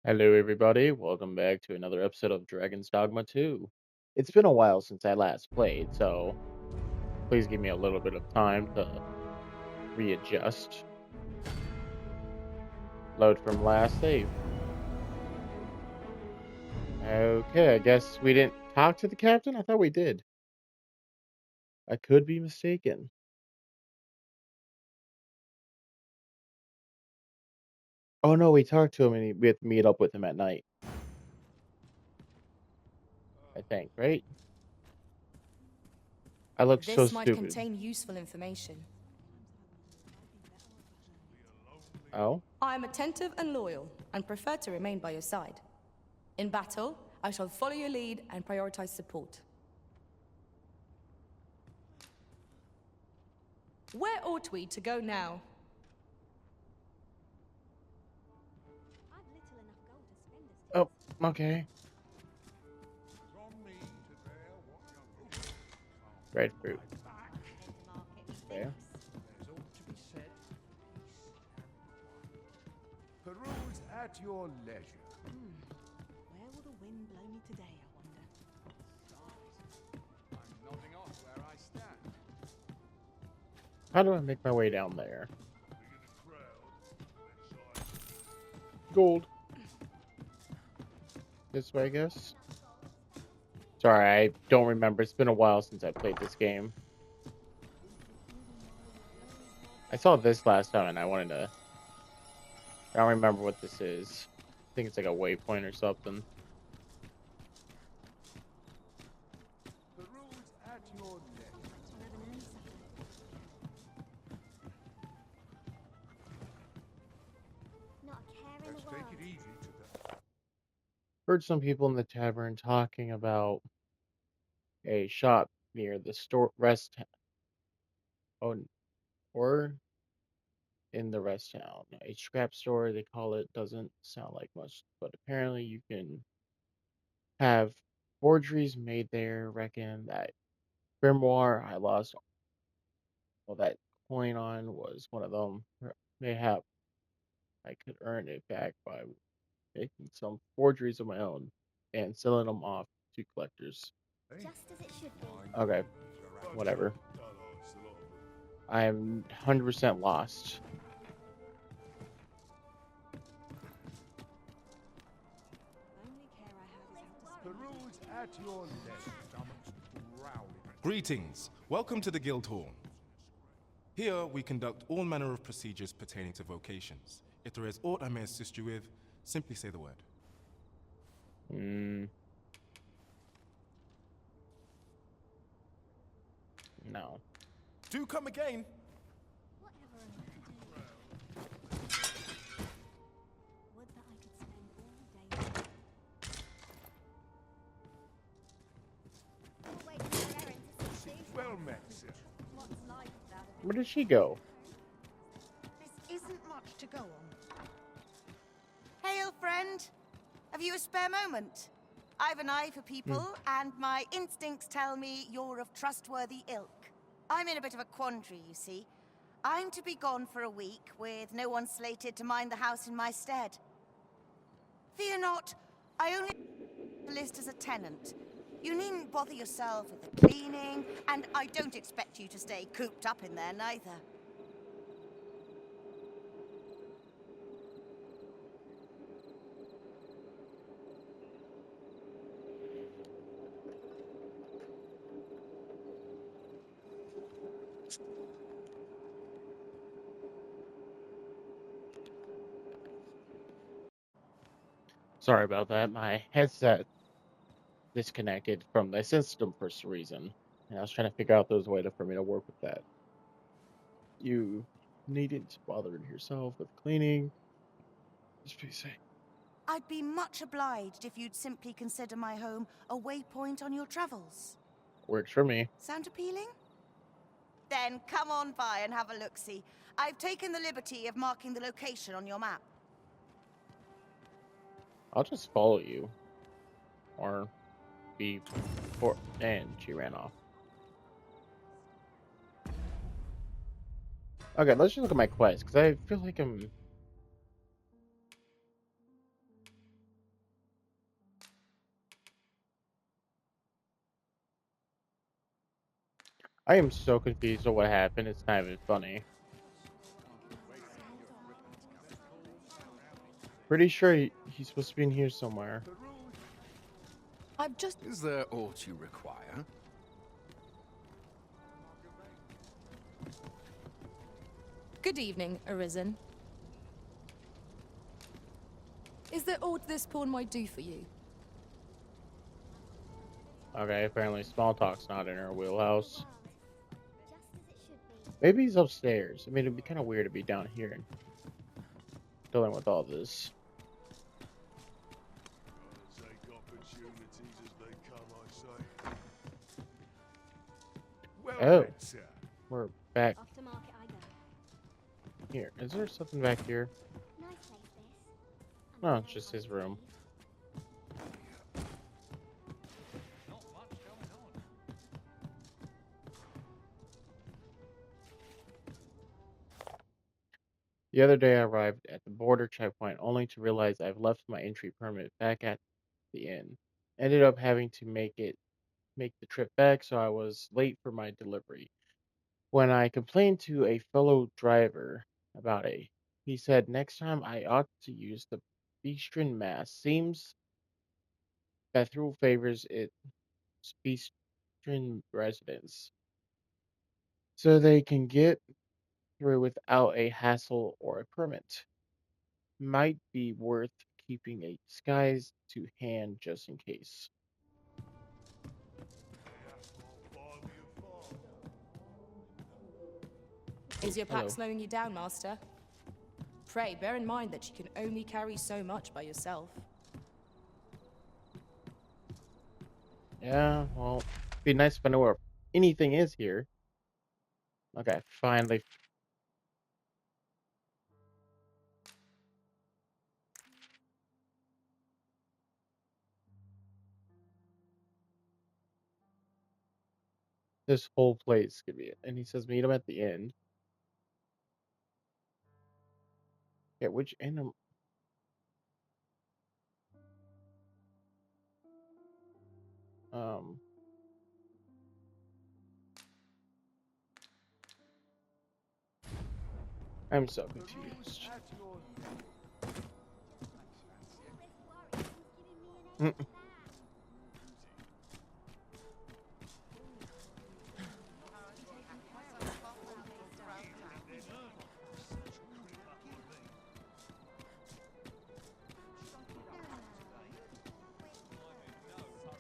Hello, everybody. Welcome back to another episode of Dragon's Dogma 2. It's been a while since I last played, so please give me a little bit of time to readjust. Load from last save. Okay, I guess we didn't talk to the captain? I thought we did. I could be mistaken. Oh no, we talked to him and we had to meet up with him at night. I think, right? I look so This might stupid. contain useful information. Oh? I am attentive and loyal, and prefer to remain by your side. In battle, I shall follow your lead and prioritize support. Where ought we to go now? Oh, okay. Red fruit. Okay. Peruse at your leisure. Where will the wind blow me today, I wonder? I'm nodding off where I stand. How do I make my way down there? Gold. This way, I guess. Sorry, I don't remember. It's been a while since I played this game. I saw this last time and I wanted to... I don't remember what this is. I think it's like a waypoint or something. Peruse at your leisure. Not a care in Let's the take world. it easy today. Heard some people in the tavern talking about a shop near the store rest... Oh, or in the rest town. A scrap store, they call it. Doesn't sound like much, but apparently you can have forgeries made there. Reckon that grimoire I lost all that coin on was one of them. Mayhap I could earn it back by making some forgeries of my own and selling them off to collectors. Just as it should be. Okay, whatever. I am 100% lost. Only care I have is out Peruse at your leisure. Someone's growling. Greetings. Welcome to the Guildhall. Here we conduct all manner of procedures pertaining to vocations. If there is aught I may assist you with, simply say the word. No. Do come again. whatever am I to do. Would that I could spend all day. We're waiting for Erin to see you. Well met, sir. What's life without a Where did she go? This isn't much to go on. Hail, friend. Have you a spare moment? I've an eye for people, and my instincts tell me you're of trustworthy ilk. I'm in a bit of a quandary, you see. I'm to be gone for a week, with no one slated to mind the house in my stead. Fear not, I only list as a tenant. You needn't bother yourself with the cleaning, and I don't expect you to stay cooped up in there neither. Sorry about that. My headset disconnected from the system for some reason. And I was trying to figure out those way for me to work with that. You needn't bother yourself with cleaning. Just be safe. I'd be much obliged if you'd simply consider my home a waypoint on your travels. Works for me. Sound appealing? Then come on by and have a look-see. I've taken the liberty of marking the location on your map. I'll just follow you. Or be for and she ran off. Okay, let's just look at my quest, because I feel like I'm I am so confused on what happened. It's not even funny. Pretty sure he's supposed to be in here somewhere. I've just. Is there aught you require? Good evening, Arisen. Is there aught this pawn might do for you? Okay, apparently small talk's not in her wheelhouse. Just as it should be. Maybe he's upstairs. I mean, it'd be kind of weird to be down here and dealing with all this. Take opportunities as they come, I say. Well Oh. met, sir. We're back Off to market I go. here. Is there something back here? Nice place this. No, it's just his room. The other day I arrived at the border checkpoint only to realize I've left my entry permit back at the inn. Ended up having to make the trip back, so I was late for my delivery. When I complained to a fellow driver about he said next time I ought to use the Beastrin Mass. Seems that through favors its Beastrin residents, so they can get through without a hassle or a permit. Might be worth keeping a disguise to hand just in case. Is your pack Hello. slowing you down, Master? Pray, bear in mind that you can only carry so much by yourself. Yeah, well, it'd be nice if I know where anything is here. Okay, finally. This whole place could be it. And he says meet him at the end. Yeah, which end um I'm so confused. At your Mm,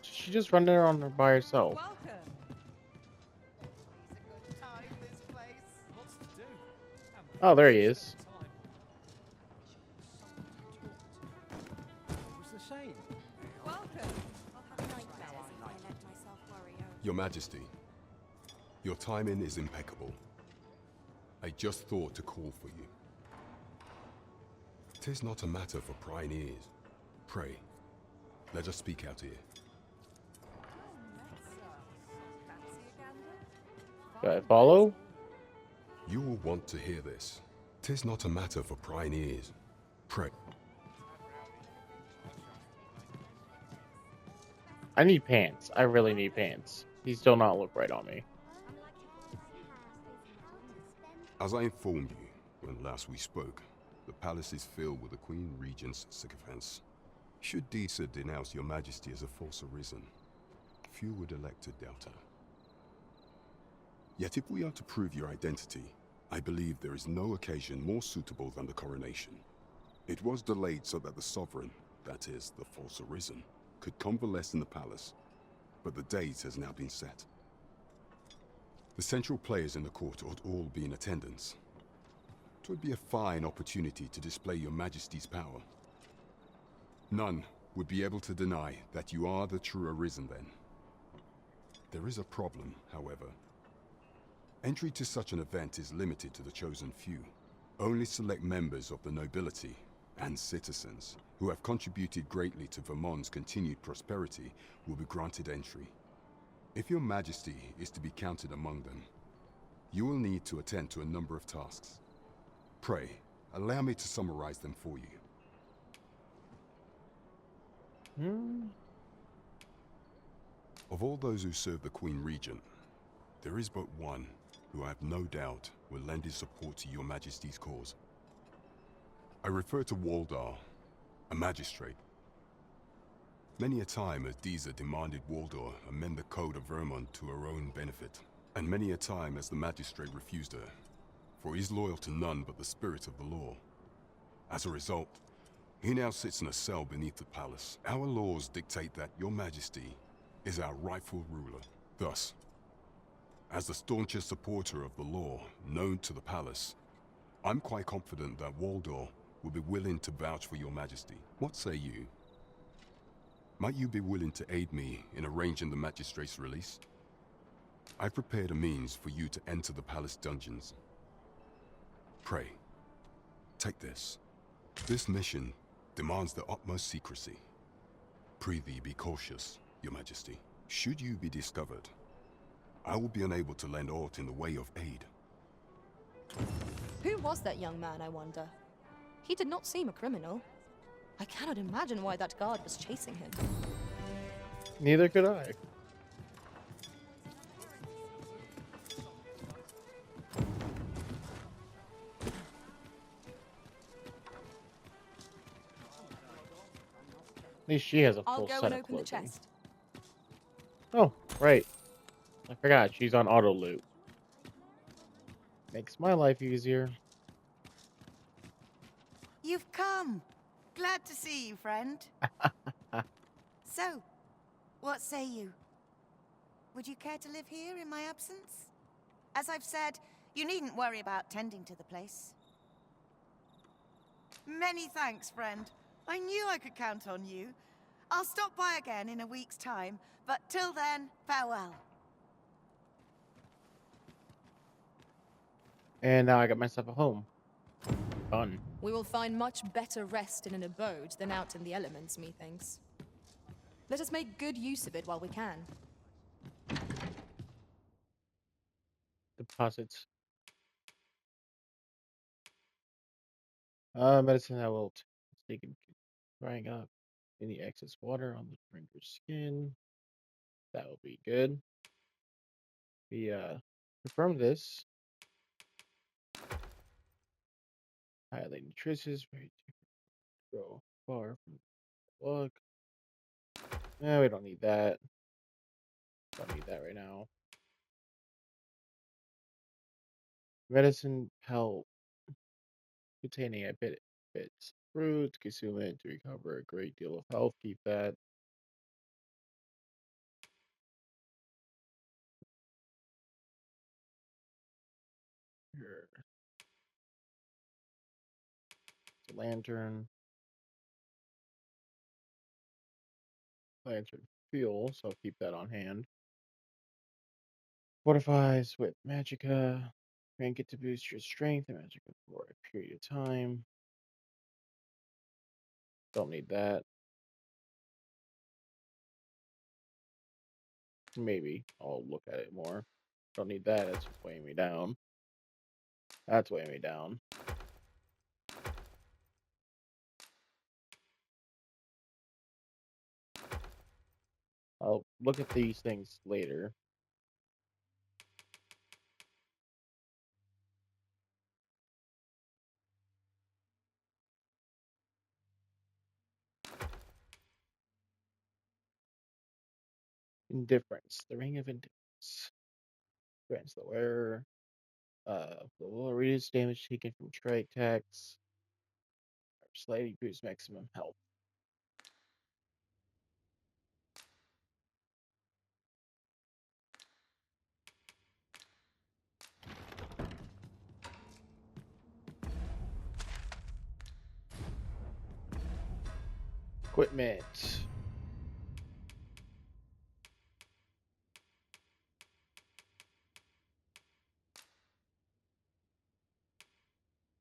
She just run there on her by herself. Welcome. It's a good time, this place. Oh, there he is. Welcome. I'll have nightmares if I let myself worry over. Your Majesty, your timing is impeccable. I just thought to call for you. 'Tis not a matter for prying ears. Pray, let us speak out here. Do I follow? You will want to hear this. 'Tis not a matter for prying ears. Pray. I need pants. I really need pants. These do not look right on me. As I informed you when last we spoke, the palace is filled with the Queen Regent's sycophants. Should Disa denounce your Majesty as a false arisen, few would elect to doubt her. Yet if we are to prove your identity, I believe there is no occasion more suitable than the coronation. It was delayed so that the sovereign, that is, the false arisen, could convalesce in the palace, but the date has now been set. The central players in the court ought all be in attendance. 'Twould be a fine opportunity to display your Majesty's power. None would be able to deny that you are the true arisen then. There is a problem, however. Entry to such an event is limited to the chosen few. Only select members of the nobility and citizens who have contributed greatly to Vermont's continued prosperity will be granted entry. If your Majesty is to be counted among them, you will need to attend to a number of tasks. Pray, allow me to summarize them for you. Of all those who serve the Queen Regent, There is but one who I have no doubt will lend his support to your majesty's cause. I refer to Waldar, a magistrate. Many a time has Disa demanded Waldor amend the code of Vermont to her own benefit, and many a time has the magistrate refused her, for he is loyal to none but the spirit of the law. As a result, he now sits in a cell beneath the palace. Our laws dictate that your majesty is our rightful ruler. Thus, as the staunchest supporter of the law known to the palace, I'm quite confident that Waldor will be willing to vouch for your majesty. What say you? Might you be willing to aid me in arranging the magistrate's release? I've prepared a means for you to enter the palace dungeons. Pray, take this. This mission demands the utmost secrecy. Prithee be cautious, your majesty. Should you be discovered, I will be unable to lend aught in the way of aid. Who was that young man, I wonder? He did not seem a criminal. I cannot imagine why that guard was chasing him. Neither could I. At least she has a I'll full go set and of open the clothing. chest. Oh, right. I forgot, she's on auto loot. Makes my life easier. You've come. Glad to see you, friend. So, what say you? Would you care to live here in my absence? As I've said, you needn't worry about tending to the place. Many thanks, friend. I knew I could count on you. I'll stop by again in a week's time, but till then, farewell. And now I got myself a home. Fun. We will find much better rest in an abode than out in the elements, methinks. Let us make good use of it while we can. Deposits. Medicine that will take drying up any excess water on the drinker's skin. That will be good. We confirm this. Highly nutritious, very grow far from the look. No, we don't need that. Don't need that right now. Medicine help containing a bits fruit, consume it to recover a great deal of health. Keep that. Here. It's a lantern. Lantern fuel, so I'll keep that on hand. Fortifies with magicka. Rank it to boost your strength and magicka for a period of time. Don't need that. Maybe I'll look at it more. Don't need that. That's weighing me down. That's weighing me down. I'll look at these things later. Indifference. The ring of indifference. Grants the wearer. Will reduce damage taken from strike attacks. Slightly boost maximum health. Equipment.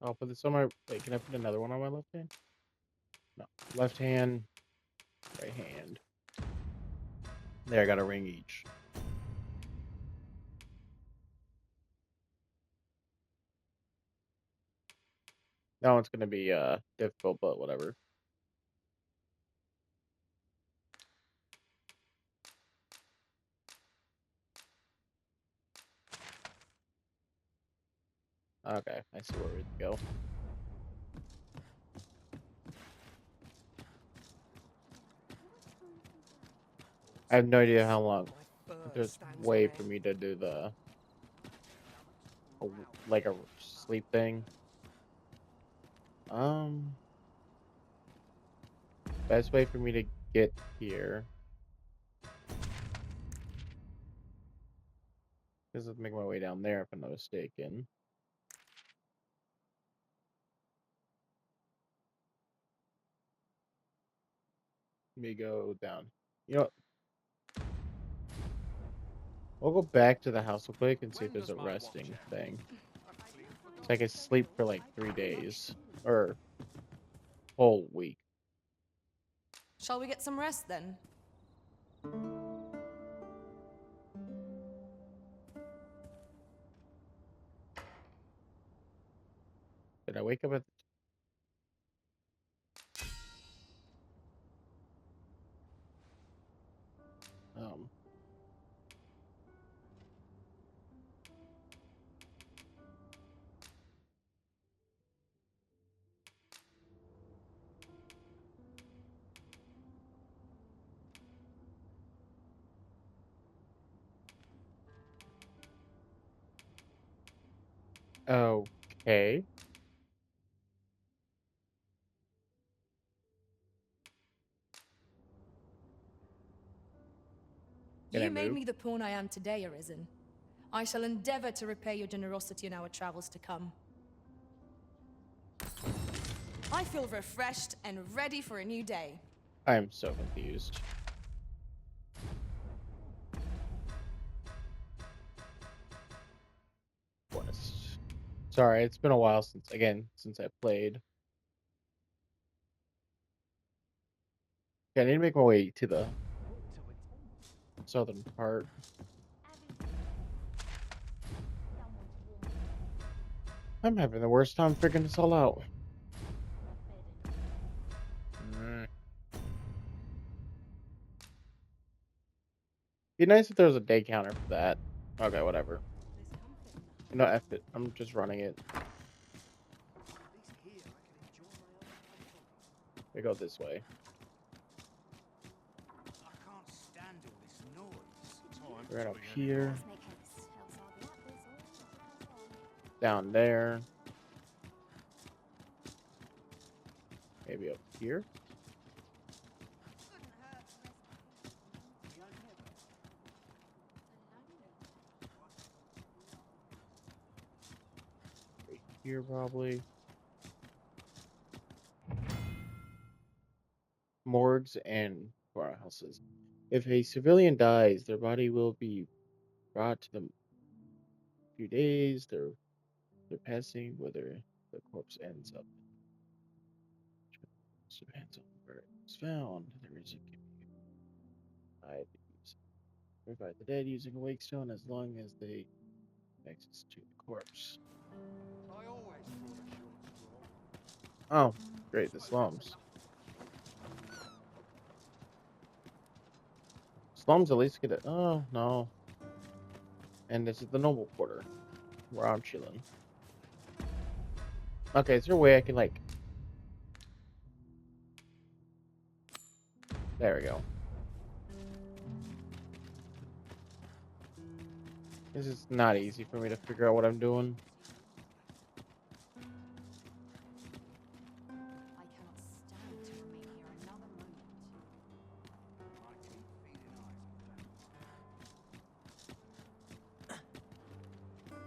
I'll put this on my. Wait, can I put another one on my left hand? No. Left hand, right hand. There, I got a ring each. That one's gonna be difficult, but whatever. Okay, I see where we go. I have no idea how long. My fur There's stands way on for end. me to do like a sleep thing. Um, best way for me to get here is to make my way down there if I'm not mistaken. Let me go down. You know what? We'll go back to the house real quick and see if When there's does a my watch resting end? thing. Hopefully in So I can sleep for like 3 days or whole week. Shall we get some rest then? Did I wake up at? Um. Okay. Can I You made move? me the pawn I am today, Arisen. I shall endeavor to repay your generosity in our travels to come. I feel refreshed and ready for a new day. I am so confused. Quest. Sorry, it's been a while since I played. Okay, I need to make my way to the southern part. I'm having the worst time figuring this all out. Be nice if there was a day counter for that. Okay, whatever. You know, F it. I'm just running it. We go this way. I can't stand all this noise. Right up here. Let's make haste, else I'll be at this all Down there. Maybe up here. Right here, probably. Morgues and houses. If a civilian dies, their body will be brought to them a few days. They're passing whether the corpse ends up. Depends on where it was found. There is a revive the dead using a wake stone as long as they access to the corpse. I always thought a short straw. Oh, great, the slums. Slums at least get it. Oh, no. And this is the noble quarter, where I'm chilling. Okay, is there a way I can, like... There we go. This is not easy for me to figure out what I'm doing. I cannot stand to remain here another moment. I keep feeling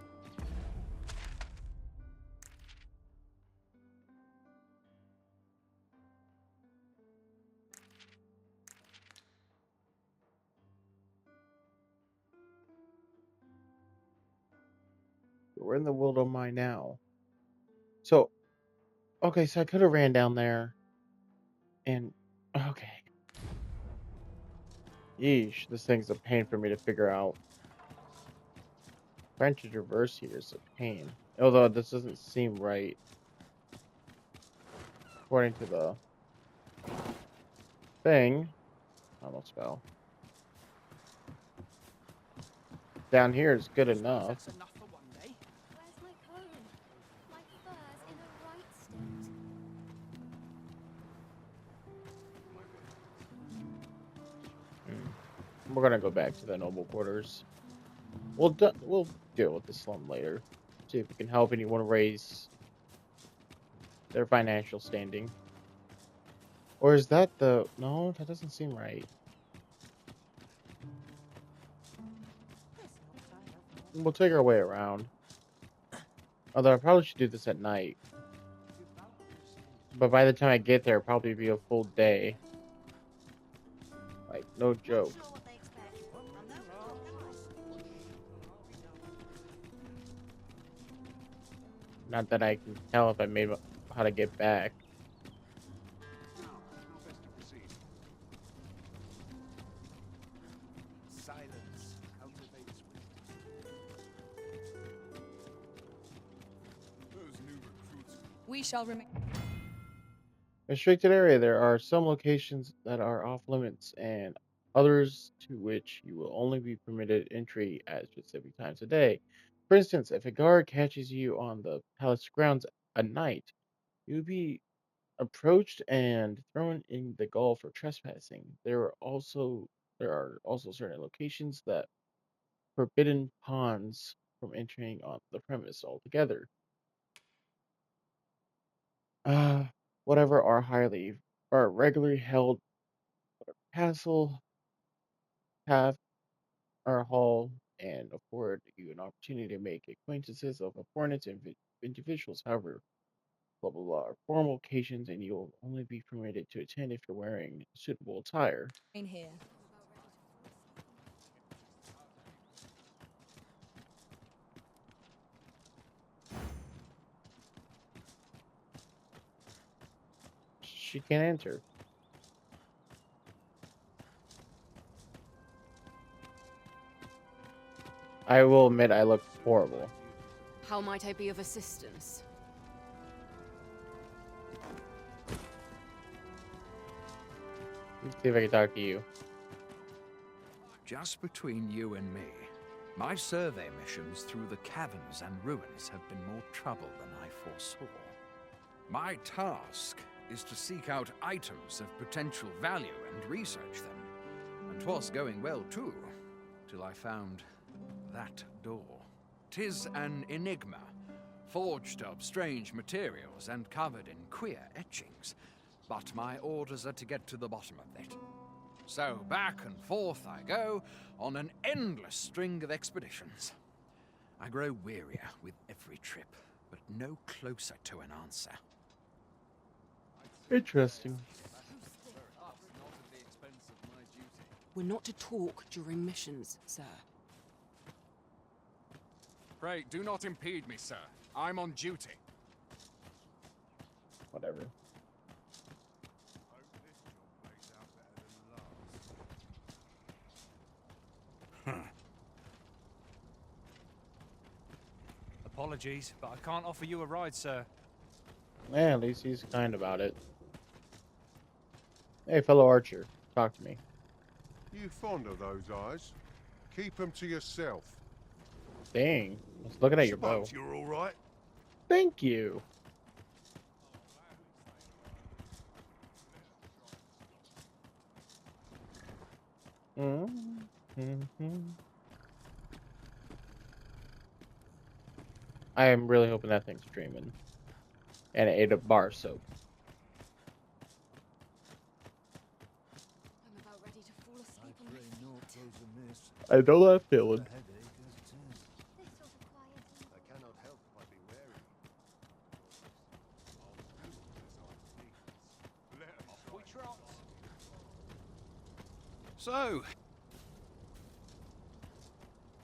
We're in the world of mine now. So, okay, so I could have ran down there. And, okay. Yeesh, this thing's a pain for me to figure out. Trying to traverse here is a pain. Although this doesn't seem right. According to the thing. Almost fell. Down here is good enough. That's enough for one day. Where's my comb? we're gonna go back to the noble quarters. We'll deal with the slum later. See if we can help anyone raise their financial standing. Or is that the... No, that doesn't seem right. We'll take our way around. Although I probably should do this at night. But by the time I get there, it'll probably be a full day. Like, no joke. Not sure what they expect. Not that I can tell if I made how to get back. Now, how best to proceed? Silence cultivates wisdom. Those new recruits. We shall remain. Restricted area. There are some locations that are off limits and others to which you will only be permitted entry at specific times of day. For instance, if a guard catches you on the palace grounds at night, you will be approached and thrown in the gulf for trespassing. There are also certain locations that forbidden pawns from entering on the premise altogether. Uh, whatever are regularly held castle, have our hall, and afford you an opportunity to make acquaintances of opponents and individuals. However, blah blah blah are formal occasions, and you will only be permitted to attend if you're wearing suitable attire. In here. She can't enter. I will admit I look horrible. How might I be of assistance? Let's see if I can talk to you. Just between you and me, my survey missions through the caverns and ruins have been more trouble than I foresaw. My task is to seek out items of potential value and research them. And 'twas going well too, till I found that door. 'Tis an enigma, forged of strange materials and covered in queer etchings. But my orders are to get to the bottom of it. So back and forth I go on an endless string of expeditions. I grow wearier with every trip, but no closer to an answer. Interesting. We're not to talk during missions, sir. Pray, do not impede me, sir. I'm on duty. Whatever. Hope this job plays out better than last. Apologies, but I can't offer you a ride, sir. Yeah, at least he's kind about it. Hey, fellow archer, talk to me. You fond of those eyes? Keep them to yourself. Dang, I was looking at your bow. Suppose you're all right. Thank you. I am really hoping that thing's dreaming. And it ate a bar of soap. I'm about ready to fall asleep on my feet. I know that feeling. This sort of quiet. I cannot help but be wary. We trot.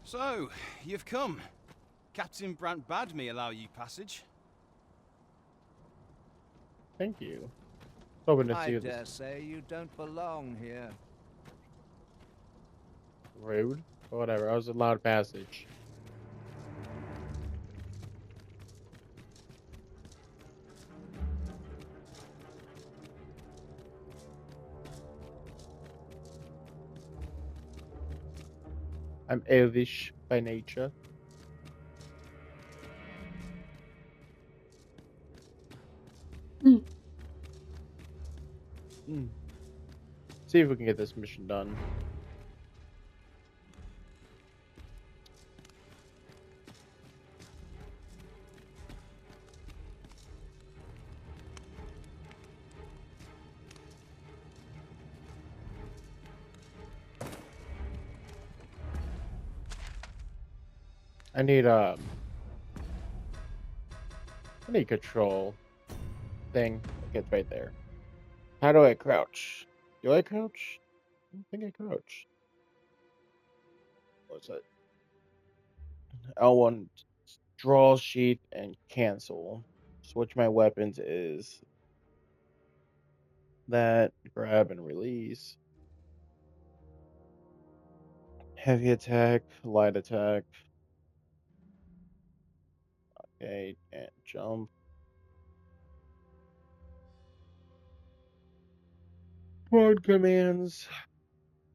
So, you've come. Captain Brant bade me allow you passage. Thank you. Hoping to see I you. dare say you don't belong here. Rude. Whatever, I was allowed passage. I'm elvish by nature. See if we can get this mission done. I need control thing. It's right there. How do I crouch? Do I crouch? I don't think I crouch. What's that? L1 draw sheath and cancel. Switch my weapons is that grab and release. Heavy attack, light attack. Okay, and jump. Quad commands.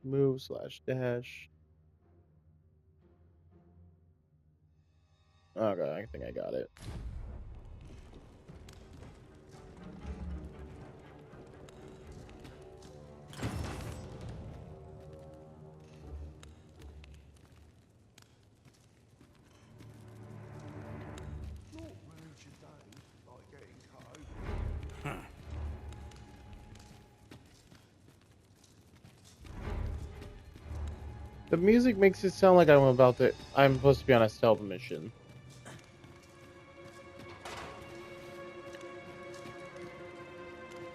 Move slash dash. Okay, I think I got it. The music makes it sound like I'm supposed to be on a stealth mission.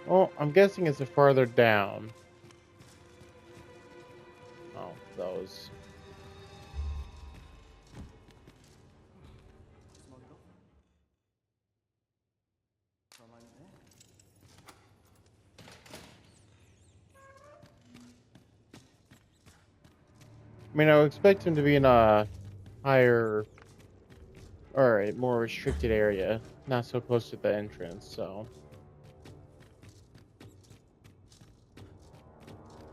Well, I'm guessing it's a farther down. Oh, those. I mean, I would expect him to be in a higher, or a more restricted area, not so close to the entrance, so.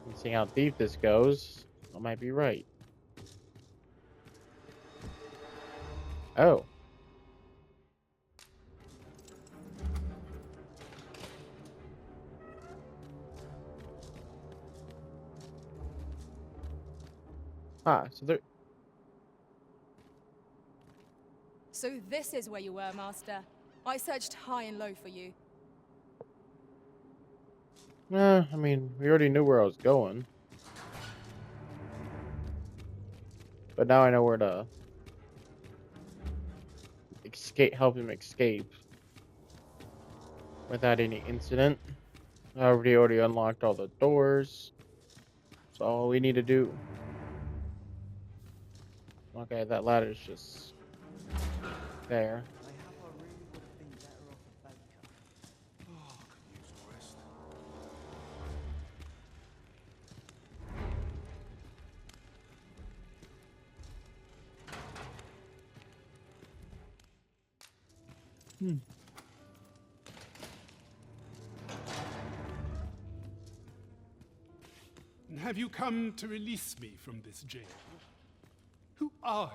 And seeing how deep this goes, I might be right. Oh. Ah, so there. So this is where you were, Master. I searched high and low for you. I mean, we already knew where I was going. But now I know where to help him escape without any incident. I already unlocked all the doors. That's all we need to do. Okay, that ladder's just there. Have you come to release me from this jail? Who are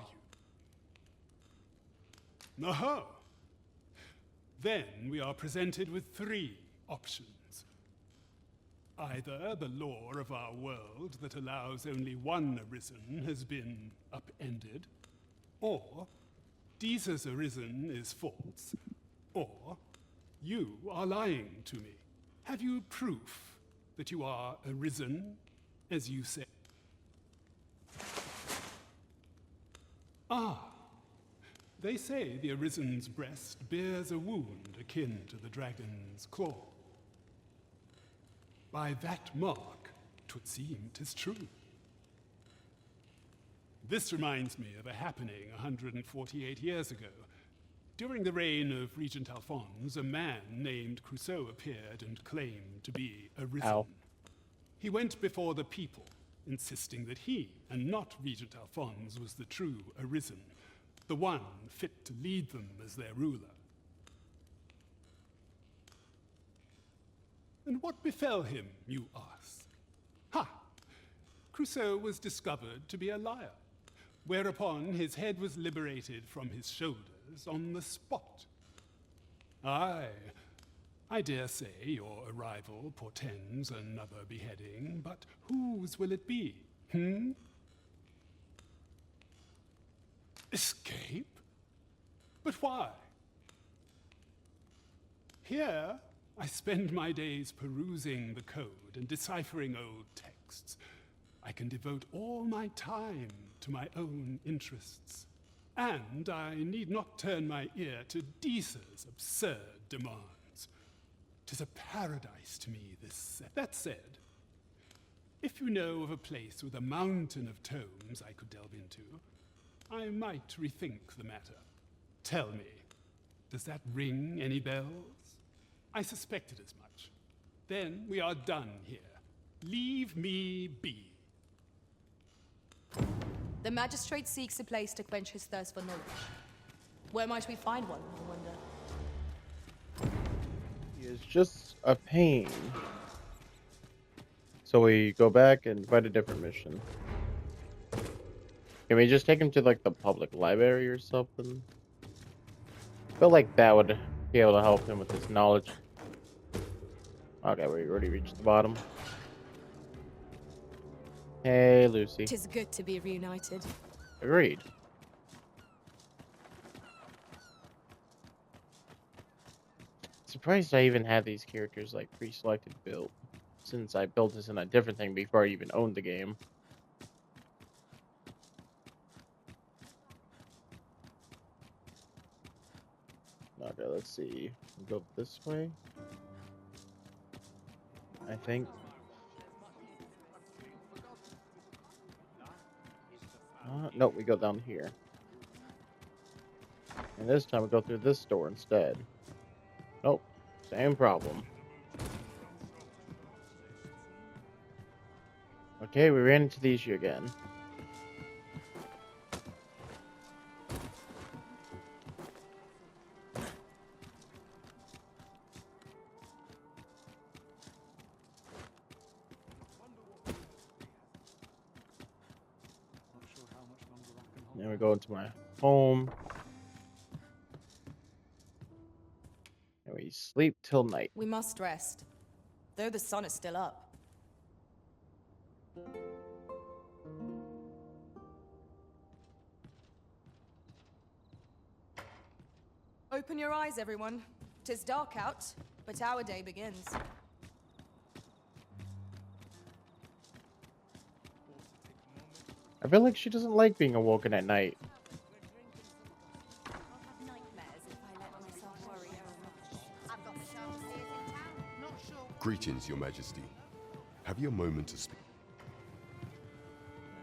you? Aha! Then we are presented with three options. Either the law of our world that allows only one arisen has been upended, or Jesus arisen is false, or you are lying to me. Have you proof that you are arisen, as you say? Ah, they say the Arisen's breast bears a wound akin to the dragon's claw. By that mark, 'twould seem 'tis true. This reminds me of a happening 148 years ago. During the reign of Regent Alphonse, a man named Crusoe appeared and claimed to be Arisen. Ow. He went before the people, insisting that he, and not Regent Alphonse, was the true Arisen, the one fit to lead them as their ruler. And what befell him, you ask? Ha! Crusoe was discovered to be a liar, whereupon his head was liberated from his shoulders on the spot. Aye, I dare say your arrival portends another beheading, but whose will it be, Escape? But why? Here, I spend my days perusing the code and deciphering old texts. I can devote all my time to my own interests. And I need not turn my ear to Disa's absurd demands. 'Tis a paradise to me, this. That said, if you know of a place with a mountain of tomes I could delve into, I might rethink the matter. Tell me, does that ring any bells? I suspected as much. Then we are done here. Leave me be. The magistrate seeks a place to quench his thirst for knowledge. Where might we find one, I wonder? He is just a pain. So we go back and find a different mission. Can we just take him to like the public library or something? I feel like that would be able to help him with his knowledge. Okay, we already reached the bottom. Hey, Lucy. Tis good to be reunited. Agreed. Surprised I even had these characters like pre-selected built, since I built this in a different thing before I even owned the game. Okay, let's see. Go this way. I think. Nope, we go down here. And this time we go through this door instead. Nope, same problem. Okay, we ran into the issue again. Then we go into my home. And we sleep till night. We must rest, though the sun is still up. Open your eyes, everyone. 'Tis dark out, but our day begins. I feel like she doesn't like being awoken at night. Greetings, Your Majesty. Have you a moment to speak?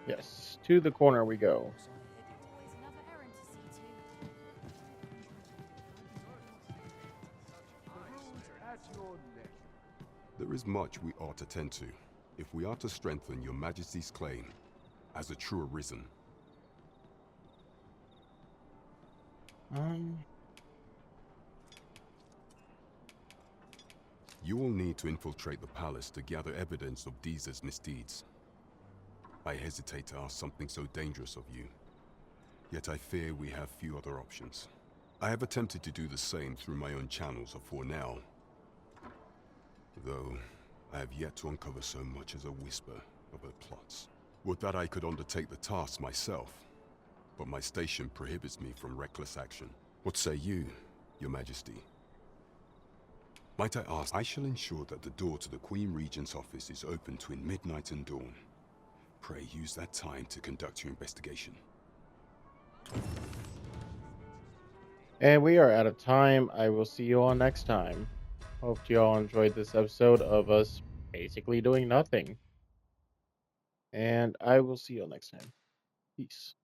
Yes, to the corner we go. There is much we ought to tend to, if we are to strengthen Your Majesty's claim as a true Arisen. You will need to infiltrate the palace to gather evidence of Disa's misdeeds. I hesitate to ask something so dangerous of you, yet I fear we have few other options. I have attempted to do the same through my own channels for now, though I have yet to uncover so much as a whisper of her plots. Would that I could undertake the task myself, but my station prohibits me from reckless action. What say you, Your Majesty? Might I ask? I shall ensure that the door to the Queen Regent's office is open between midnight and dawn. Pray use that time to conduct your investigation. And we are out of time. I will see you all next time. Hope you all enjoyed this episode of us basically doing nothing. And I will see you all next time. Peace.